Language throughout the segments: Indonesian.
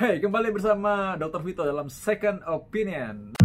Hey, kembali bersama Dr. Vito dalam Second Opinion.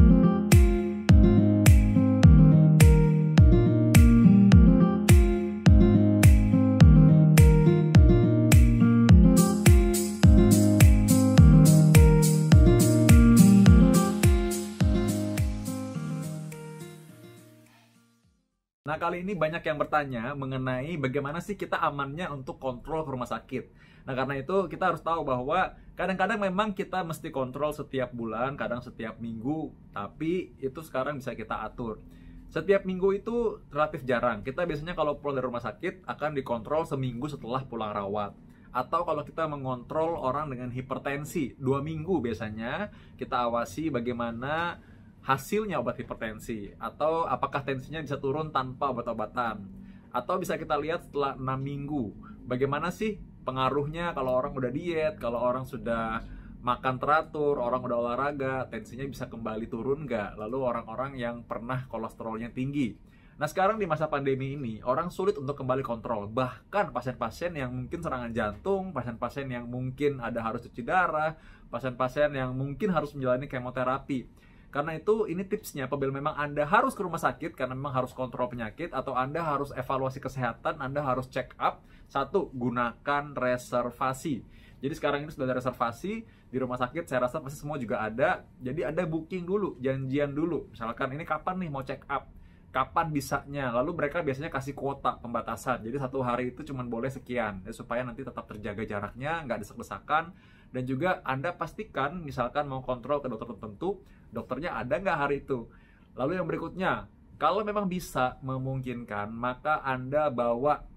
Nah, kali ini banyak yang bertanya mengenai bagaimana sih kita amannya untuk kontrol ke rumah sakit. Nah, karena itu kita harus tahu bahwa kadang-kadang memang kita mesti kontrol setiap bulan, kadang setiap minggu, tapi itu sekarang bisa kita atur. Setiap minggu itu relatif jarang. Kita biasanya kalau pulang dari rumah sakit akan dikontrol seminggu setelah pulang rawat. Atau kalau kita mengontrol orang dengan hipertensi, 2 minggu biasanya kita awasi bagaimana hasilnya obat hipertensi, atau apakah tensinya bisa turun tanpa obat-obatan, atau bisa kita lihat setelah 6 minggu bagaimana sih pengaruhnya kalau orang udah diet, kalau orang sudah makan teratur, orang udah olahraga, tensinya bisa kembali turun nggak, lalu orang-orang yang pernah kolesterolnya tinggi. Nah, sekarang di masa pandemi ini orang sulit untuk kembali kontrol, bahkan pasien-pasien yang mungkin serangan jantung, pasien-pasien yang mungkin ada harus cuci darah, pasien-pasien yang mungkin harus menjalani kemoterapi. Karena itu ini tipsnya, apabila memang Anda harus ke rumah sakit karena memang harus kontrol penyakit, atau Anda harus evaluasi kesehatan, Anda harus check up. Satu, gunakan reservasi. Jadi sekarang ini sudah ada reservasi di rumah sakit, saya rasa pasti semua juga ada. Jadi Anda booking dulu, janjian dulu. Misalkan ini kapan nih mau check up, kapan bisanya. Lalu mereka biasanya kasih kuota pembatasan. Jadi 1 hari itu cuma boleh sekian, ya, supaya nanti tetap terjaga jaraknya, nggak desak-desakan. Dan juga Anda pastikan, misalkan mau kontrol ke dokter tertentu, dokternya ada nggak hari itu. Lalu yang berikutnya, kalau memang bisa memungkinkan, maka Anda bawa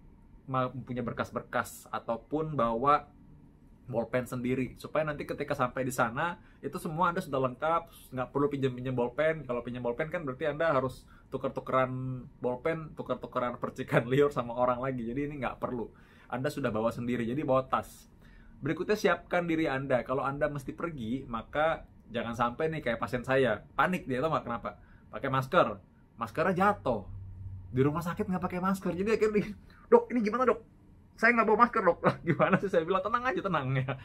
punya berkas-berkas ataupun bawa bolpen sendiri, supaya nanti ketika sampai di sana itu semua Anda sudah lengkap, nggak perlu pinjam-pinjam bolpen. Kalau pinjam bolpen kan berarti Anda harus tuker-tukeran bolpen, tuker-tukeran percikan liur sama orang lagi. Jadi ini nggak perlu, Anda sudah bawa sendiri, jadi bawa tas. Berikutnya, siapkan diri Anda. Kalau Anda mesti pergi, maka jangan sampai nih kayak pasien saya, panik dia, tau nggak kenapa? Pakai masker, maskernya jatuh. Di rumah sakit nggak pakai masker, jadi akhirnya, dok ini gimana dok? Saya nggak bawa masker dok. Gimana sih? Saya bilang tenang aja, tenang ya.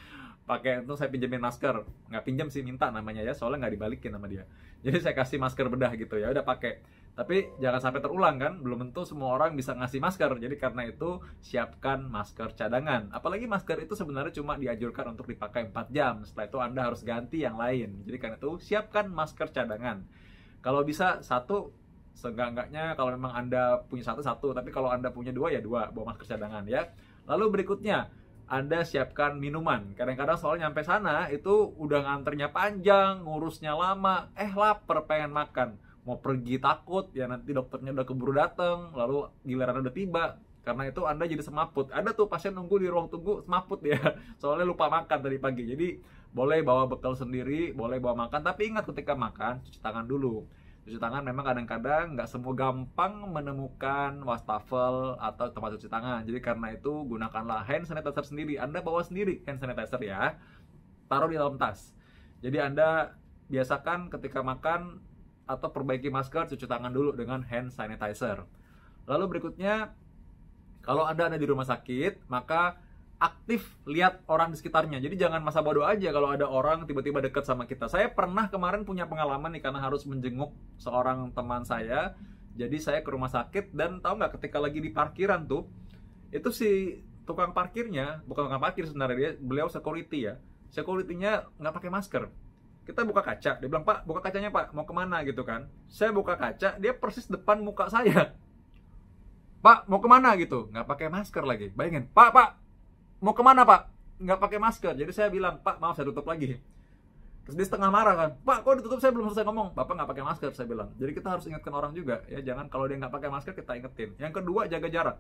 Pakai itu saya pinjemin masker, nggak pinjam sih, minta namanya ya, soalnya nggak dibalikin sama dia. Jadi saya kasih masker bedah gitu ya, udah pakai. Tapi jangan sampai terulang kan, belum tentu semua orang bisa ngasih masker. Jadi karena itu siapkan masker cadangan. Apalagi masker itu sebenarnya cuma dianjurkan untuk dipakai 4 jam. Setelah itu Anda harus ganti yang lain. Jadi karena itu siapkan masker cadangan. Kalau bisa 1, seenggak-enggaknya kalau memang Anda punya 1, tapi kalau Anda punya 2 ya 2, bawa masker cadangan ya. Lalu berikutnya, Anda siapkan minuman. Kadang-kadang soalnya nyampe sana itu udah nganternya panjang, ngurusnya lama, lapar pengen makan. Mau pergi takut, ya nanti dokternya udah keburu datang, lalu giliran udah tiba. Karena itu Anda jadi semaput. Ada tuh pasien nunggu di ruang tunggu semaput ya, soalnya lupa makan tadi pagi. Jadi boleh bawa bekal sendiri, boleh bawa makan, tapi ingat ketika makan, cuci tangan dulu. Cuci tangan memang kadang-kadang nggak semua gampang menemukan wastafel atau tempat cuci tangan. Jadi karena itu gunakanlah hand sanitizer sendiri. Anda bawa sendiri hand sanitizer ya, taruh di dalam tas. Jadi Anda biasakan ketika makan atau perbaiki masker, cuci tangan dulu dengan hand sanitizer. Lalu berikutnya, kalau Anda ada di rumah sakit, maka aktif lihat orang di sekitarnya. Jadi jangan masa bodoh aja kalau ada orang tiba-tiba dekat sama kita. Saya pernah kemarin punya pengalaman nih, karena harus menjenguk seorang teman saya. Jadi saya ke rumah sakit, dan tahu nggak, ketika lagi di parkiran tuh, itu si tukang parkirnya, bukan tukang parkir sebenarnya, beliau security ya. Security-nya nggak pakai masker. Kita buka kaca, dia bilang, "Pak, buka kacanya Pak, mau kemana?" gitu kan. Saya buka kaca, dia persis depan muka saya. "Pak, mau kemana?" gitu, nggak pakai masker lagi. Bayangin, Pak, mau kemana Pak? Nggak pakai masker. Jadi saya bilang, "Pak, maaf, saya tutup lagi." Terus dia setengah marah kan, "Pak, kok ditutup, saya belum selesai ngomong." "Bapak nggak pakai masker," saya bilang. Jadi kita harus ingatkan orang juga ya, jangan kalau dia nggak pakai masker kita ingetin. Yang kedua, jaga jarak.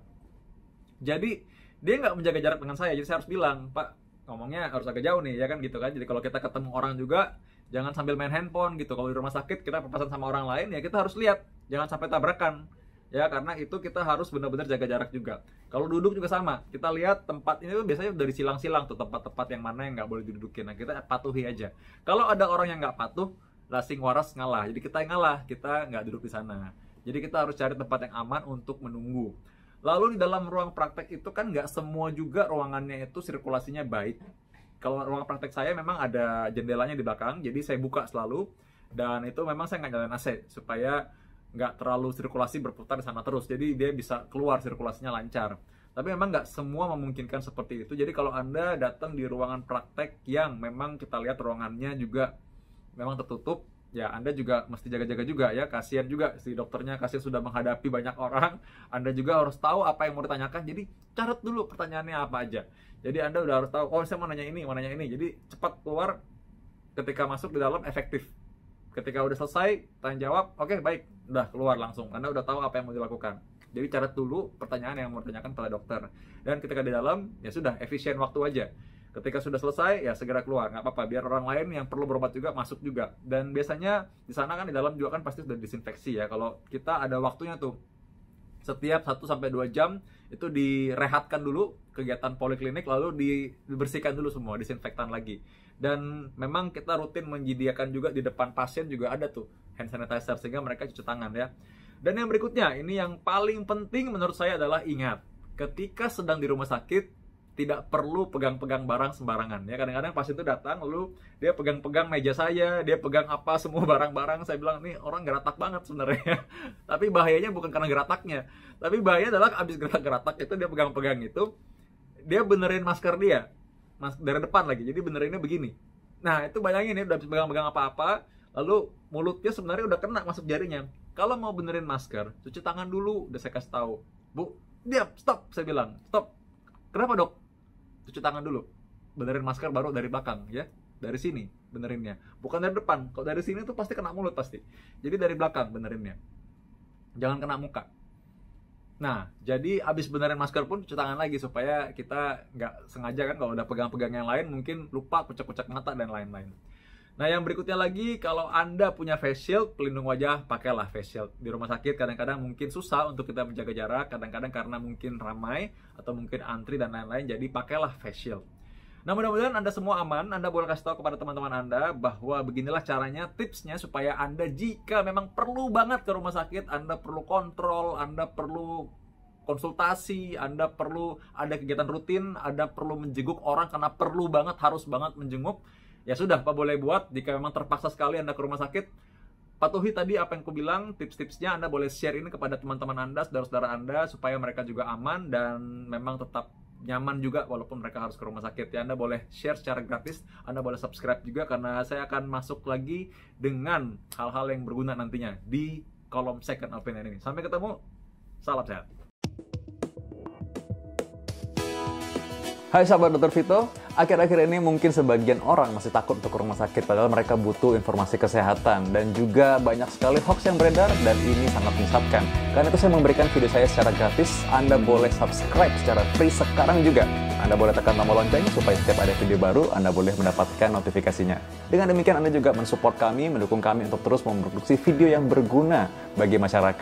Jadi dia nggak menjaga jarak dengan saya, jadi saya harus bilang, "Pak, ngomongnya harus agak jauh nih," ya kan gitu kan. Jadi kalau kita ketemu orang juga, jangan sambil main handphone gitu. Kalau di rumah sakit kita papasan sama orang lain, ya kita harus lihat, jangan sampai tabrakan. Ya, karena itu kita harus benar-benar jaga jarak juga. Kalau duduk juga sama, kita lihat tempat ini tuh biasanya dari silang-silang tuh, tempat-tempat yang mana yang nggak boleh didudukin. Nah, kita patuhi aja. Kalau ada orang yang nggak patuh, lasing waras ngalah. Jadi kita yang ngalah, kita nggak duduk di sana. Jadi kita harus cari tempat yang aman untuk menunggu. Lalu di dalam ruang praktek itu kan nggak semua juga ruangannya itu sirkulasinya baik. Kalau ruang praktek saya memang ada jendelanya di belakang, jadi saya buka selalu. Dan itu memang saya nggak nyalain AC supaya nggak terlalu sirkulasi berputar di sana terus. Jadi dia bisa keluar, sirkulasinya lancar. Tapi memang nggak semua memungkinkan seperti itu. Jadi kalau Anda datang di ruangan praktek yang memang kita lihat ruangannya juga memang tertutup, ya Anda juga mesti jaga-jaga juga ya. Kasihan juga si dokternya, kasihan sudah menghadapi banyak orang. Anda juga harus tahu apa yang mau ditanyakan. Jadi catat dulu pertanyaannya apa aja. Jadi Anda udah harus tahu, oh saya mau nanya ini, mau nanya ini. Jadi cepat keluar, ketika masuk di dalam efektif. Ketika udah selesai, tanya jawab, oke baik, udah keluar langsung. Anda udah tahu apa yang mau dilakukan. Jadi catat dulu pertanyaan yang mau ditanyakan pada dokter. Dan ketika di dalam, ya sudah, efisien waktu aja. Ketika sudah selesai, ya segera keluar. Nggak apa-apa, biar orang lain yang perlu berobat juga masuk juga. Dan biasanya di sana kan di dalam juga kan pasti sudah disinfeksi ya. Kalau kita ada waktunya tuh, setiap 1-2 jam itu direhatkan dulu kegiatan poliklinik, lalu dibersihkan dulu semua, disinfektan lagi. Dan memang kita rutin menyediakan juga di depan pasien juga ada tuh hand sanitizer sehingga mereka cuci tangan ya. Dan yang berikutnya, ini yang paling penting menurut saya adalah ingat, ketika sedang di rumah sakit tidak perlu pegang-pegang barang sembarangan ya. Kadang-kadang pasien itu datang lalu dia pegang-pegang meja saya, dia pegang apa semua barang-barang. Saya bilang nih orang geratak banget sebenarnya. Tapi bahayanya bukan karena gerataknya, tapi bahaya adalah abis gerak-geratak itu dia pegang-pegang itu, dia benerin masker dia, dari depan lagi. Jadi benerinnya begini. Nah itu bayangin ya, udah pegang-pegang apa-apa, lalu mulutnya sebenarnya udah kena masuk jarinya. Kalau mau benerin masker, cuci tangan dulu. Udah saya kasih tahu, Bu, diam, stop. Saya bilang, stop. Kenapa dok? Cuci tangan dulu, benerin masker baru dari belakang ya, dari sini benerinnya, bukan dari depan. Kalau dari sini tuh pasti kena mulut pasti, jadi dari belakang benerinnya, jangan kena muka. Nah jadi abis benerin masker pun cuci tangan lagi supaya kita nggak sengaja kan, kalau udah pegang-pegang yang lain mungkin lupa kucek-kucek mata dan lain-lain. Nah yang berikutnya lagi, kalau Anda punya face shield, pelindung wajah, pakailah face shield. Di rumah sakit kadang-kadang mungkin susah untuk kita menjaga jarak, kadang-kadang karena mungkin ramai, atau mungkin antri dan lain-lain, jadi pakailah face shield. Nah mudah-mudahan Anda semua aman. Anda boleh kasih tahu kepada teman-teman Anda bahwa beginilah caranya, tipsnya supaya Anda jika memang perlu banget ke rumah sakit, Anda perlu kontrol, Anda perlu konsultasi, Anda perlu ada kegiatan rutin, Anda perlu menjenguk orang karena perlu banget, harus banget menjenguk. Ya sudah, Pak boleh buat. Jika memang terpaksa sekali Anda ke rumah sakit, patuhi tadi apa yang aku bilang, tips-tipsnya. Anda boleh share ini kepada teman-teman Anda, saudara-saudara Anda, supaya mereka juga aman dan memang tetap nyaman juga walaupun mereka harus ke rumah sakit. Ya, Anda boleh share secara gratis, Anda boleh subscribe juga, karena saya akan masuk lagi dengan hal-hal yang berguna nantinya di kolom second opinion ini. Sampai ketemu, salam sehat. Hai sahabat Dr. Vito, akhir-akhir ini mungkin sebagian orang masih takut untuk ke rumah sakit padahal mereka butuh informasi kesehatan dan juga banyak sekali hoax yang beredar dan ini sangat menyesatkan. Karena itu saya memberikan video saya secara gratis, Anda boleh subscribe secara free sekarang juga. Anda boleh tekan tombol lonceng supaya setiap ada video baru Anda boleh mendapatkan notifikasinya. Dengan demikian Anda juga mensupport kami, mendukung kami untuk terus memproduksi video yang berguna bagi masyarakat.